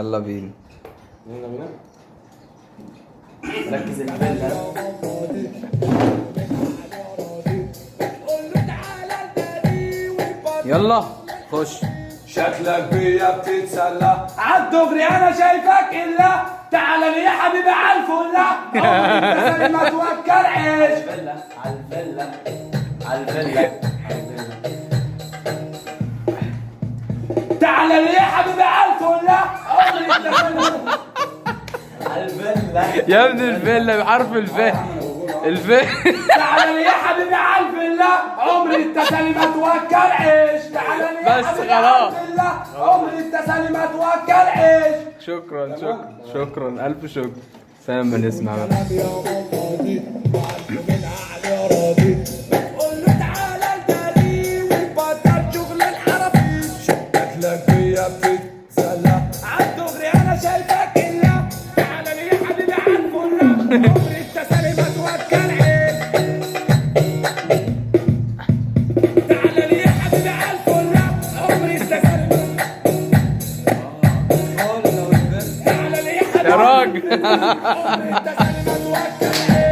يلا بينا. يلا بينا. ركز الفيلا. يلا خش. شكلك بيا بتتسلى عالدغري انا شايفك الا تعال لي يا حبيبي عالفله عمري انت ما توكل عيش فيلا عالفيلا عالفيلا تعال لي يا حبيبي عالفله عمري انت عالفيلا يا ابن الفيلا بحرف الف. تعال لي يا حبيبي عالفله عمري التسالي ما توكل عيش تعال لي يا بس حبيبي خلاص. عالفله عمري التسالي ما توكل عيش شكرا الف شكر. سلام. ما نسمع بقى. قول له تعالى الجري وبطل شغل الحرفي شكلك بيا بتتسلى عالدغري انا شايفك الا تعالى لي يا حبيبي عالفله عمري التسالي ما توكل عيش تعالى لي يا حبيبي عالفله عمري التسالي تعالى لي يا حبيبي يا راجل عمري التسالي ما توكل عيش